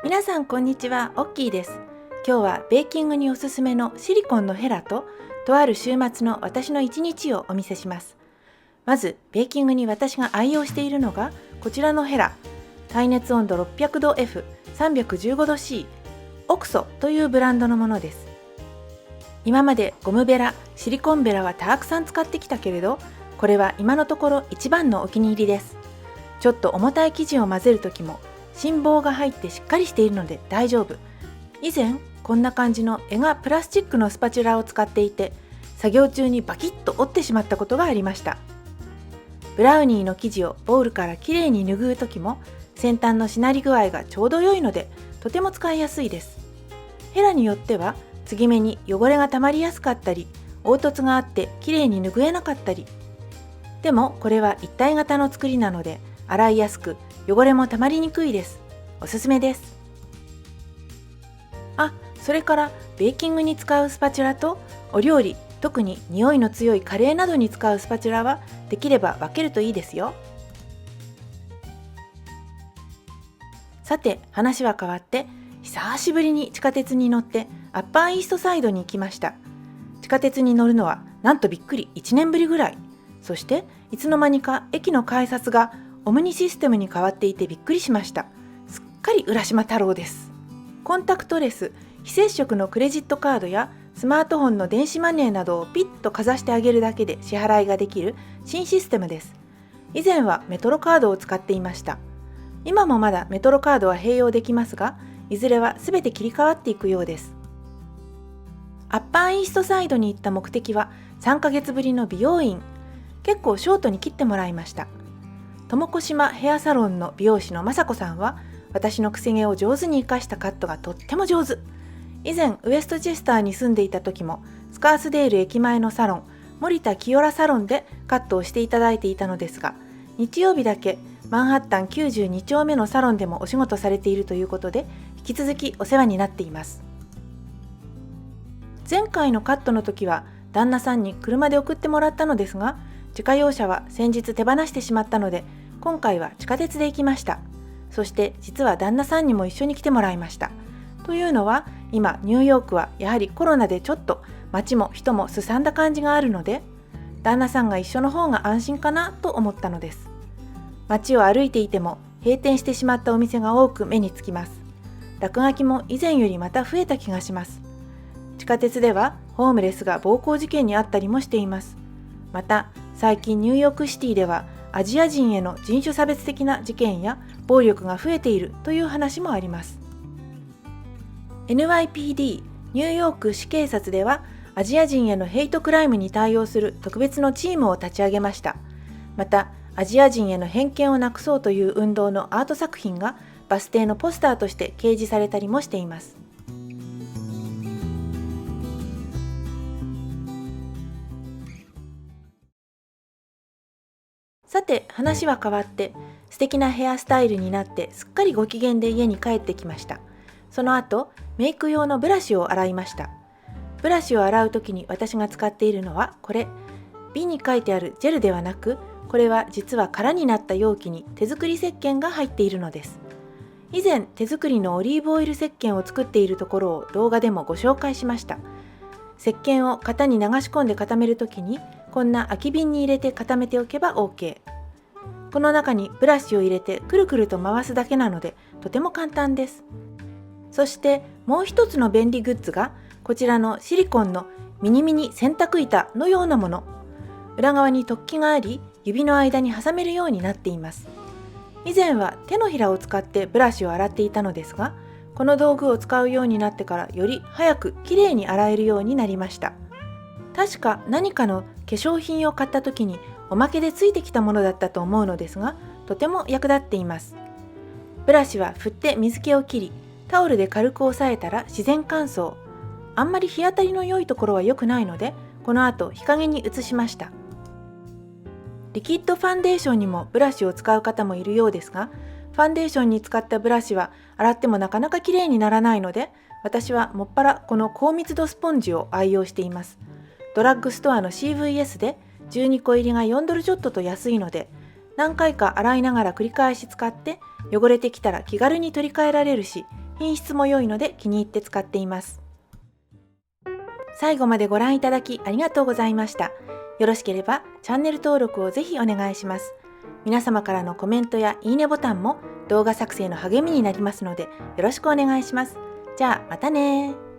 皆さんこんにちは、オッキーです。今日はベーキングにおすすめのシリコンのヘラとある週末の私の一日をお見せします。まずベーキングに私が愛用しているのがこちらのヘラ、耐熱温度600度 F、315度 C、オクソというブランドのものです。今までゴムベラ、シリコンベラはたくさん使ってきたけれど、これは今のところ一番のお気に入りです。ちょっと重たい生地を混ぜるときも心棒が入ってしっかりしているので大丈夫。以前こんな感じの柄がプラスチックのスパチュラを使っていて、作業中にバキッと折ってしまったことがありました。ブラウニーの生地をボウルからきれいに拭うときも先端のしなり具合がちょうど良いのでとても使いやすいです。ヘラによっては継ぎ目に汚れがたまりやすかったり、凹凸があってきれいに拭えなかったり。でもこれは一体型の作りなので洗いやすく汚れもたまりにくいです。おすすめです。それからベーキングに使うスパチュラとお料理、特に匂いの強いカレーなどに使うスパチュラはできれば分けるといいですよ。さて話は変わって、久しぶりに地下鉄に乗ってアッパーイーストサイドに行きました。地下鉄に乗るのはなんとびっくり1年ぶりぐらい。そしていつの間にか駅の改札がオムニシステムに変わっていてびっくりしました。すっかり浦島太郎です。コンタクトレス、非接触のクレジットカードやスマートフォンの電子マネーなどをピッとかざしてあげるだけで支払いができる新システムです。以前はメトロカードを使っていました。今もまだメトロカードは併用できますが、いずれはすべて切り替わっていくようです。アッパーイーストサイドに行った目的は3ヶ月ぶりの美容院。結構ショートに切ってもらいました。友子島ヘアサロンの美容師の雅子さんは私のくせ毛を上手に生かしたカットがとっても上手。以前ウエストチェスターに住んでいた時もスカースデール駅前のサロン、森田清良サロンでカットをしていただいていたのですが、日曜日だけマンハッタン92丁目のサロンでもお仕事されているということで、引き続きお世話になっています。前回のカットの時は旦那さんに車で送ってもらったのですが、自家用車は先日手放してしまったので、今回は地下鉄で行きました。そして実は旦那さんにも一緒に来てもらいました。というのは今ニューヨークはやはりコロナでちょっと街も人もすさんだ感じがあるので、旦那さんが一緒の方が安心かなと思ったのです。街を歩いていても閉店してしまったお店が多く目につきます。落書きも以前よりまた増えた気がします。地下鉄ではホームレスが暴行事件に遭ったりもしています。また最近ニューヨークシティではアジア人への人種差別的な事件や暴力が増えているという話もあります。 NYPD ニューヨーク市警察ではアジア人へのヘイトクライムに対応する特別のチームを立ち上げました。またアジア人への偏見をなくそうという運動のアート作品がバス停のポスターとして掲示されたりもしています。さて話は変わって、素敵なヘアスタイルになってすっかりご機嫌で家に帰ってきました。その後メイク用のブラシを洗いました。ブラシを洗う時に私が使っているのはこれ。瓶に書いてあるジェルではなく、これは実は空になった容器に手作り石鹸が入っているのです。以前手作りのオリーブオイル石鹸を作っているところを動画でもご紹介しました。石鹸を型に流し込んで固めるときにこんな空き瓶に入れて固めておけば OK。 この中にブラシを入れてくるくると回すだけなのでとても簡単です。そしてもう一つの便利グッズがこちらのシリコンのミニミニ洗濯板のようなもの。裏側に突起があり指の間に挟めるようになっています。以前は手のひらを使ってブラシを洗っていたのですが、この道具を使うようになってからより早くきれいに洗えるようになりました。確か何かの化粧品を買った時におまけでついてきたものだったと思うのですが、とても役立っています。ブラシは振って水気を切り、タオルで軽く押さえたら自然乾燥。あんまり日当たりの良いところは良くないので、この後日陰に移しました。リキッドファンデーションにもブラシを使う方もいるようですが、ファンデーションに使ったブラシは洗ってもなかなかきれいにならないので、私はもっぱらこの高密度スポンジを愛用しています。ドラッグストアの CVS で12個入りが$4ちょっとと安いので、何回か洗いながら繰り返し使って汚れてきたら気軽に取り替えられるし、品質も良いので気に入って使っています。最後までご覧いただきありがとうございました。よろしければチャンネル登録をぜひお願いします。皆様からのコメントやいいねボタンも動画作成の励みになりますのでよろしくお願いします。じゃあまたね。